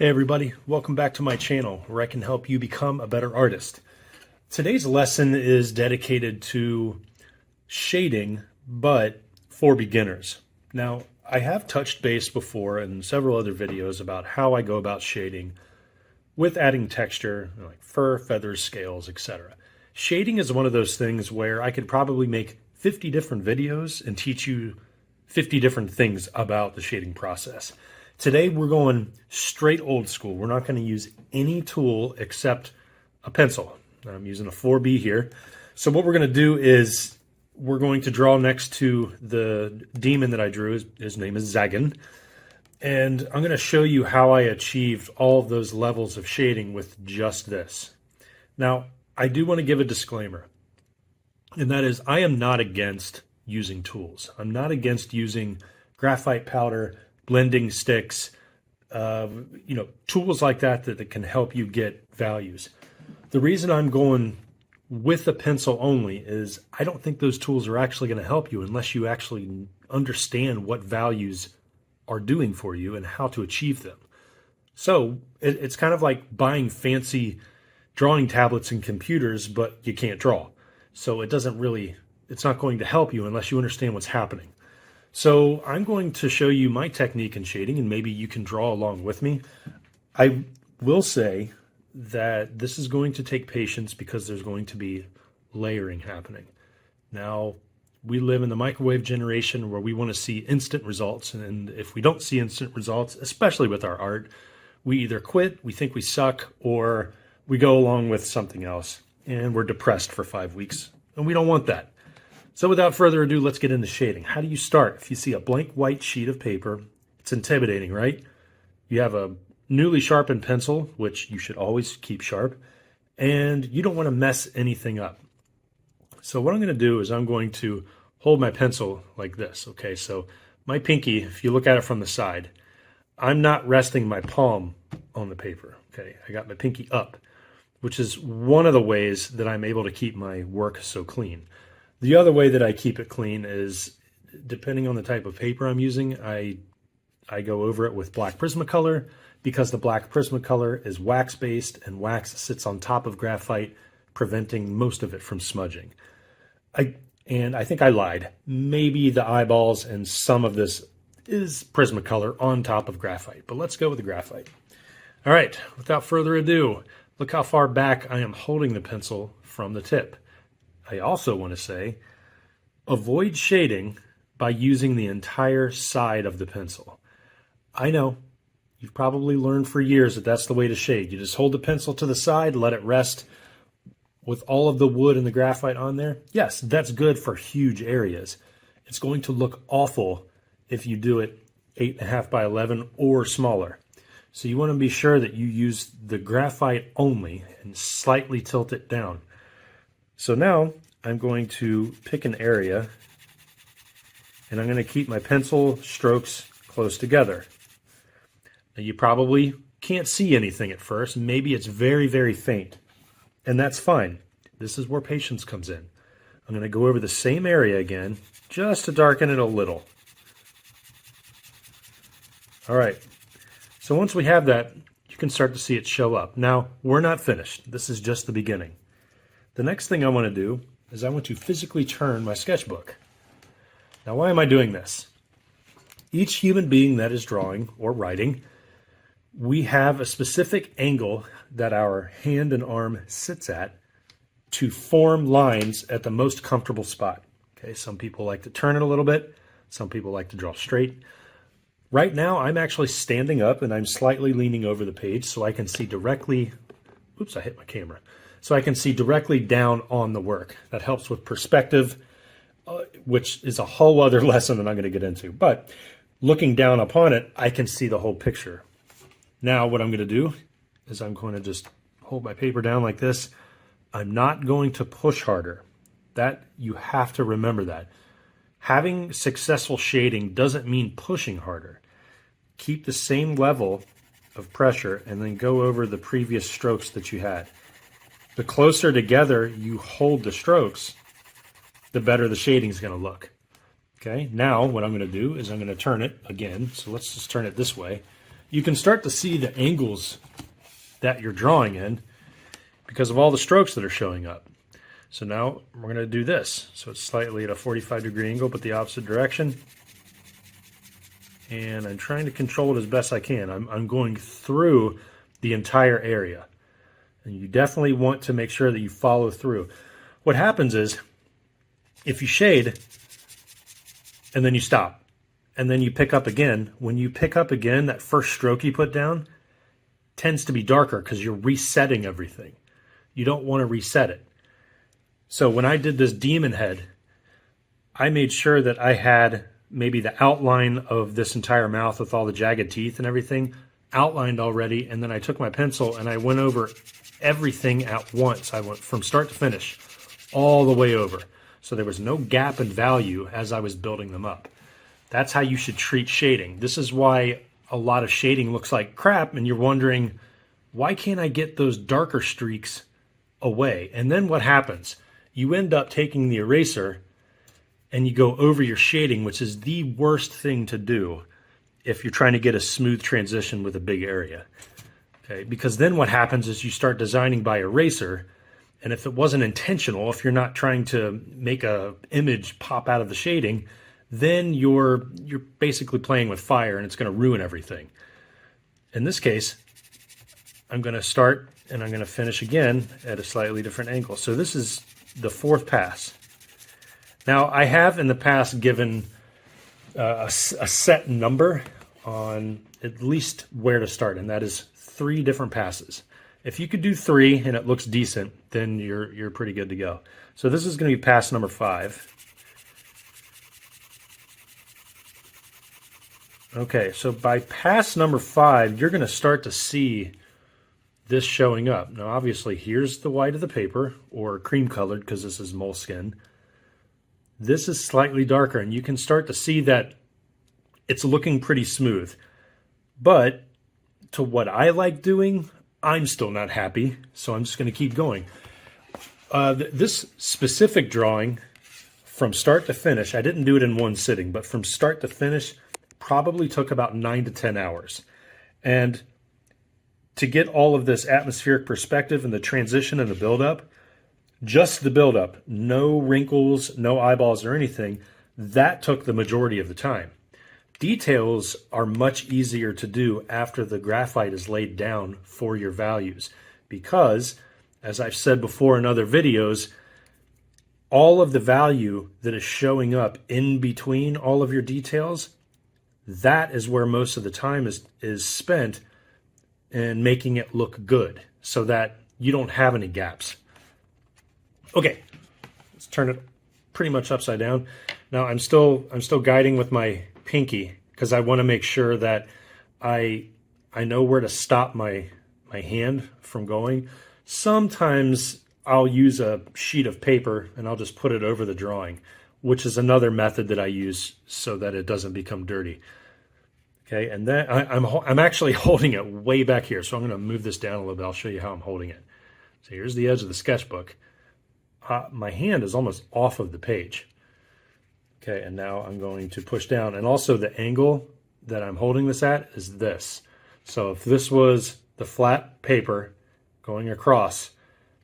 Hey everybody, welcome back to my channel where I can help you become a better artist. Today's lesson is dedicated to shading, but for beginners. Now, I have touched base before in several other videos about how I go about shading with adding texture, like fur, feathers, scales, etc. Shading is one of those things where I could probably make 50 different videos and teach you 50 different things about the shading process. Today we're going straight old school. We're not going to use any tool except a pencil. I'm using a 4B here. So what we're going to do is we're going to draw next to the demon that I drew. His name is Zagan. And I'm going to show you how I achieved all of those levels of shading with just this. Now, I do want to give a disclaimer, and that is I am not against using tools. I'm not against using graphite powder, blending sticks, tools like that can help you get values. The reason I'm going with a pencil only is I don't think those tools are actually going to help you unless you actually understand what values are doing for you and how to achieve them. So it's kind of like buying fancy drawing tablets and computers, but you can't draw. So it's not going to help you unless you understand what's happening. So I'm going to show you my technique in shading, and maybe you can draw along with me. I will say that this is going to take patience because there's going to be layering happening. Now, we live in the microwave generation where we want to see instant results, and if we don't see instant results, especially with our art, we either quit, we think we suck, or we go along with something else, and we're depressed for 5 weeks, and we don't want that. So without further ado, let's get into shading. How do you start? If you see a blank white sheet of paper, it's intimidating, right? You have a newly sharpened pencil, which you should always keep sharp, and you don't want to mess anything up. So what I'm going to do is I'm going to hold my pencil like this, okay? So my pinky, if you look at it from the side, I'm not resting my palm on the paper, okay? I got my pinky up, which is one of the ways that I'm able to keep my work so clean. The other way that I keep it clean is, depending on the type of paper I'm using, I go over it with black Prismacolor because the black Prismacolor is wax-based and wax sits on top of graphite, preventing most of it from smudging. And I think I lied. Maybe the eyeballs and some of this is Prismacolor on top of graphite, but let's go with the graphite. All right, without further ado, look how far back I am holding the pencil from the tip. I also want to say, avoid shading by using the entire side of the pencil. I know, you've probably learned for years that that's the way to shade. You just hold the pencil to the side, let it rest with all of the wood and the graphite on there. Yes, that's good for huge areas. It's going to look awful if you do it 8.5 by 11 or smaller. So you want to be sure that you use the graphite only and slightly tilt it down. So now I'm going to pick an area and I'm going to keep my pencil strokes close together. Now you probably can't see anything at first. Maybe it's very, very faint, and that's fine. This is where patience comes in. I'm going to go over the same area again just to darken it a little. All right. So once we have that, you can start to see it show up. Now, we're not finished. This is just the beginning. The next thing I want to do is I want to physically turn my sketchbook. Now, why am I doing this? Each human being that is drawing or writing, we have a specific angle that our hand and arm sits at to form lines at the most comfortable spot. Okay, some people like to turn it a little bit. Some people like to draw straight. Right now, I'm actually standing up and I'm slightly leaning over the page so I can see directly. Oops, I hit my camera. So I can see directly down on the work. That helps with perspective, which is a whole other lesson that I'm going to get into. But looking down upon it, I can see the whole picture. Now what I'm going to do is I'm going to just hold my paper down like this. I'm not going to push harder. That, you have to remember that. Having successful shading doesn't mean pushing harder. Keep the same level of pressure and then go over the previous strokes that you had. The closer together you hold the strokes, the better the shading is going to look. Okay, now what I'm going to do is I'm going to turn it again. So let's just turn it this way. you can start to see the angles that you're drawing in because of all the strokes that are showing up. So now we're going to do this. So it's slightly at a 45-degree angle, but the opposite direction. And I'm trying to control it as best I can. I'm going through the entire area. And you definitely want to make sure that you follow through. What happens is, if you shade, and then you stop, and then you pick up again, when you pick up again, that first stroke you put down tends to be darker because you're resetting everything. You don't want to reset it. So when I did this demon head, I made sure that I had maybe the outline of this entire mouth with all the jagged teeth and everything outlined already, and then I took my pencil and I went over everything at once. I went from start to finish all the way over. So there was no gap in value as I was building them up. That's how you should treat shading. This is why a lot of shading looks like crap, and you're wondering, why can't I get those darker streaks away? And then what happens? You end up taking the eraser and you go over your shading, which is the worst thing to do if you're trying to get a smooth transition with a big area. Okay, because then what happens is you start designing by eraser, and if it wasn't intentional, if you're not trying to make a image pop out of the shading, then you're basically playing with fire and it's going to ruin everything. In this case, I'm going to start and I'm going to finish again at a slightly different angle. So this is the fourth pass. Now, I have in the past given a set number on at least where to start, and that is 3 different passes. If you could do 3 and it looks decent, then you're pretty good to go. So this is going to be pass number 5. Okay, so by pass number 5, you're going to start to see this showing up. Now, obviously, here's the white of the paper, or cream colored because this is moleskin. This is slightly darker, and you can start to see that it's looking pretty smooth. But to what I like doing, I'm still not happy, so I'm just going to keep going. This specific drawing, from start to finish, I didn't do it in one sitting, but from start to finish, probably took about 9 to 10 hours. And to get all of this atmospheric perspective and the transition and the buildup, just the buildup, no wrinkles, no eyeballs or anything, that took the majority of the time. Details are much easier to do after the graphite is laid down for your values because, as I've said before in other videos, all of the value that is showing up in between all of your details, that is where most of the time is spent in making it look good so that you don't have any gaps. Okay, let's turn it pretty much upside down. Now I'm still guiding with my pinky because I want to make sure that I know where to stop my hand from going. Sometimes I'll use a sheet of paper and I'll just put it over the drawing, which is another method that I use so that it doesn't become dirty. Okay, and then I'm actually holding it way back here, so I'm going to move this down a little bit. I'll show you how I'm holding it. So here's the edge of the sketchbook. My hand is almost off of the page. Okay, and now I'm going to push down. And also the angle that I'm holding this at is this. So if this was the flat paper going across,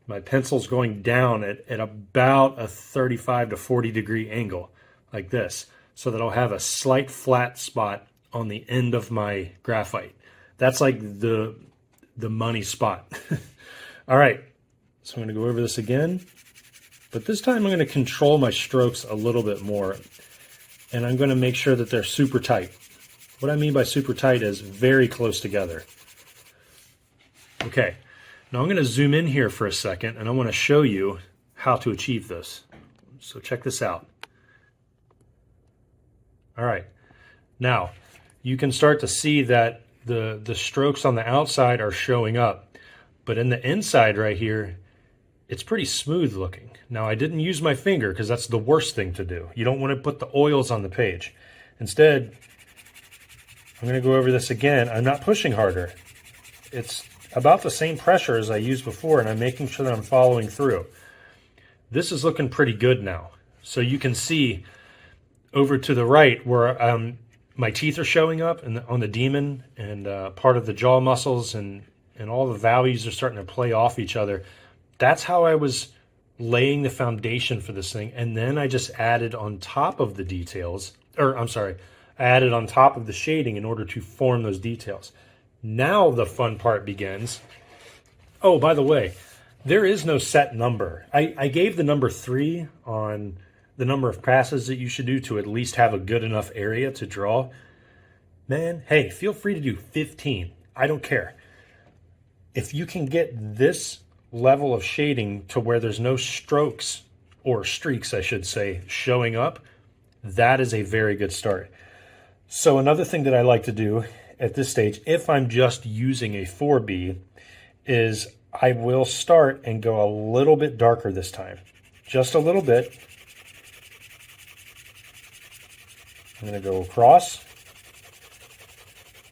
my pencil's going down at about a 35 to 40 degree angle, like this, so that I'll have a slight flat spot on the end of my graphite. That's like the money spot. All right, so I'm going to go over this again. But this time I'm going to control my strokes a little bit more, and I'm going to make sure that they're super tight. What I mean by super tight is very close together. Okay, now I'm going to zoom in here for a second, and I want to show you how to achieve this. So check this out. All right, now you can start to see that the strokes on the outside are showing up, but in the inside right here, it's pretty smooth looking. Now, I didn't use my finger because that's the worst thing to do. You don't want to put the oils on the page. Instead, I'm going to go over this again. I'm not pushing harder. It's about the same pressure as I used before, and I'm making sure that I'm following through. This is looking pretty good now. So you can see over to the right where I'm my teeth are showing up and on the demon and part of the jaw muscles and all the values are starting to play off each other. That's how I was laying the foundation for this thing. And then I just added on top of the details, or I'm sorry, I added on top of the shading in order to form those details. Now the fun part begins. Oh, by the way, there is no set number. I gave the number 3 on the number of passes that you should do to at least have a good enough area to draw. Man, hey, feel free to do 15. I don't care. If you can get this level of shading to where there's no strokes or streaks, I should say, showing up, that is a very good start. So another thing that I like to do at this stage, if I'm just using a 4B, is I will start and go a little bit darker this time. Just a little bit. I'm going to go across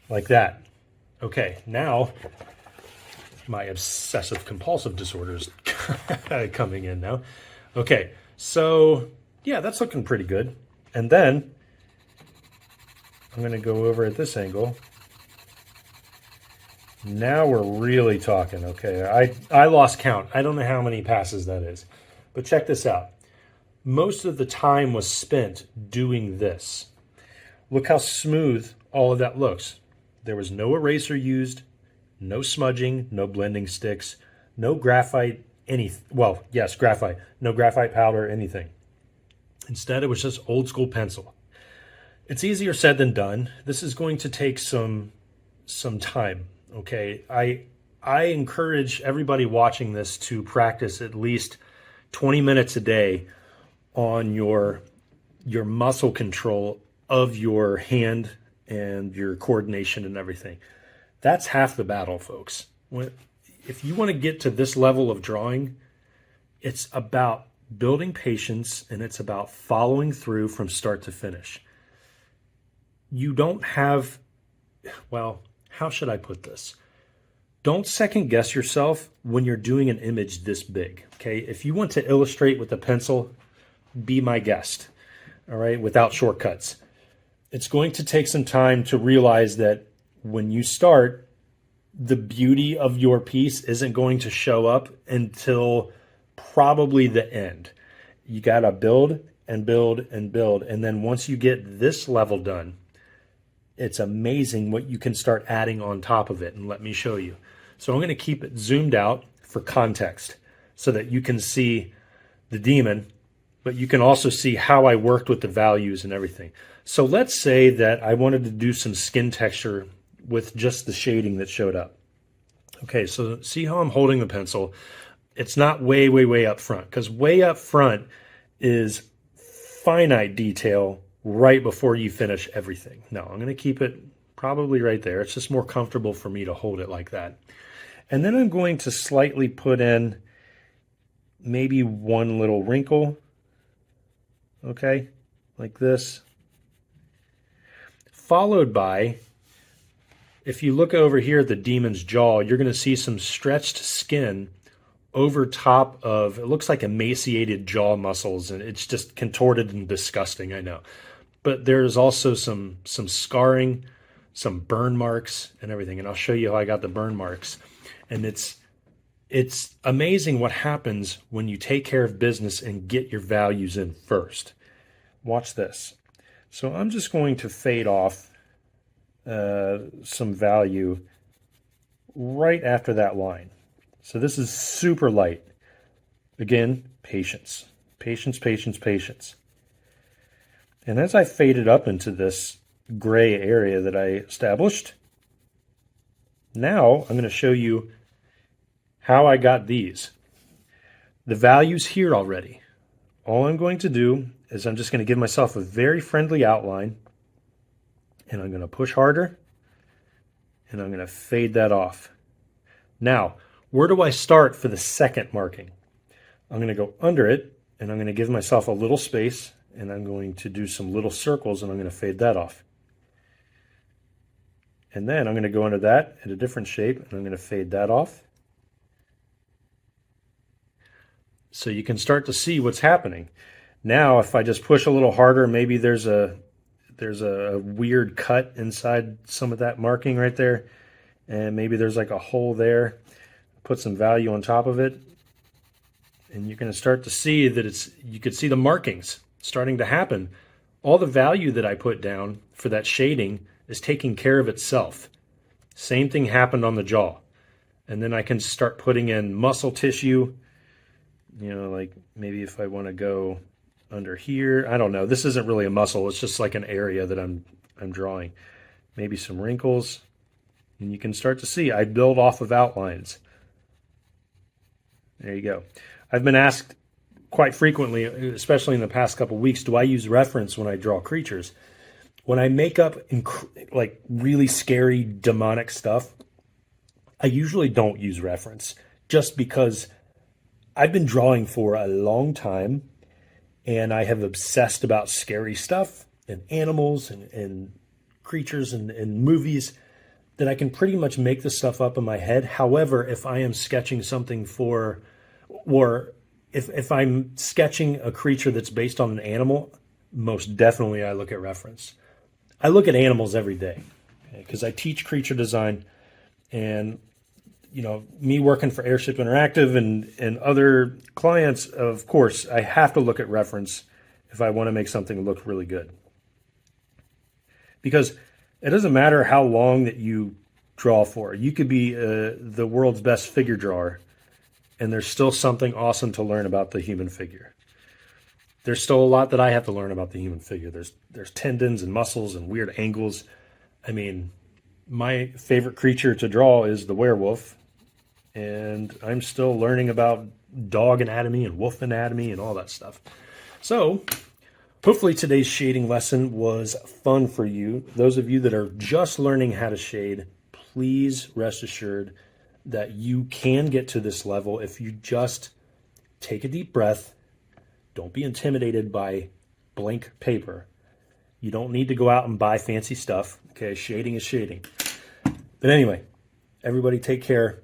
like that. Okay, now my obsessive compulsive disorders coming in now. Okay, so yeah, that's looking pretty good. And then I'm going to go over at this angle. Now we're really talking. Okay, I lost count. I don't know how many passes that is. But check this out. Most of the time was spent doing this. Look how smooth all of that looks. There was no eraser used, no smudging, no blending sticks, no graphite, well, yes, graphite, no graphite powder, anything. Instead, it was just old school pencil. It's easier said than done. This is going to take some time, okay? I encourage everybody watching this to practice at least 20 minutes a day on your muscle control of your hand and your coordination and everything. That's half the battle, folks. If you want to get to this level of drawing, it's about building patience and it's about following through from start to finish. You don't have, well, how should I put this? Don't second guess yourself when you're doing an image this big, okay? If you want to illustrate with a pencil, be my guest, all right, without shortcuts. It's going to take some time to realize that when you start, the beauty of your piece isn't going to show up until probably the end. You got to build and build and build. And then once you get this level done, it's amazing what you can start adding on top of it. And let me show you. So I'm going to keep it zoomed out for context so that you can see the demon, but you can also see how I worked with the values and everything. So let's say that I wanted to do some skin texture with just the shading that showed up. Okay, so see how I'm holding the pencil? It's not way, way, way up front, because way up front is finite detail right before you finish everything. No, I'm going to keep it probably right there. It's just more comfortable for me to hold it like that. And then I'm going to slightly put in maybe one little wrinkle, okay, like this. Followed by, if you look over here at the demon's jaw, you're going to see some stretched skin over top of, it looks like emaciated jaw muscles, and it's just contorted and disgusting, I know. But there's also some scarring, some burn marks and everything, and I'll show you how I got the burn marks. And it's amazing what happens when you take care of business and get your values in first. Watch this. So I'm just going to fade off some value right after that line. So this is super light. Again, patience. Patience, patience, patience. And as I fade it up into this gray area that I established, now I'm going to show you how I got these. The value's here already. All I'm going to do is I'm just going to give myself a very friendly outline, and I'm going to push harder, and I'm going to fade that off. Now, where do I start for the second marking? I'm going to go under it, and I'm going to give myself a little space, and I'm going to do some little circles, and I'm going to fade that off. And then I'm going to go under that in a different shape, and I'm going to fade that off. So you can start to see what's happening. Now, if I just push a little harder, maybe there's there's a weird cut inside some of that marking right there, and maybe there's like a hole there. Put some value on top of it, and you're going to start to see that you could see the markings starting to happen. All the value that I put down for that shading is taking care of itself. Same thing happened on the jaw. And then I can start putting in muscle tissue, like maybe if I want to go under here, I don't know. This isn't really a muscle. It's just like an area that I'm drawing. Maybe some wrinkles. And you can start to see I build off of outlines. There you go. I've been asked quite frequently, especially in the past couple of weeks, do I use reference when I draw creatures? When I make up like really scary demonic stuff, I usually don't use reference, just because I've been drawing for a long time and I have obsessed about scary stuff and animals and creatures and movies that I can pretty much make this stuff up in my head. However, if I am sketching something or if I'm sketching a creature that's based on an animal, most definitely I look at reference. I look at animals every day because I teach creature design, and me working for Airship Interactive and other clients, of course, I have to look at reference if I want to make something look really good. Because it doesn't matter how long that you draw for. You could be the world's best figure drawer, and there's still something awesome to learn about the human figure. There's still a lot that I have to learn about the human figure. There's tendons and muscles and weird angles. I mean, my favorite creature to draw is the werewolf, and I'm still learning about dog anatomy and wolf anatomy and all that stuff. So hopefully today's shading lesson was fun for you. Those of you that are just learning how to shade, please rest assured that you can get to this level if you just take a deep breath. Don't be intimidated by blank paper. You don't need to go out and buy fancy stuff. Okay, shading is shading. But anyway, everybody take care.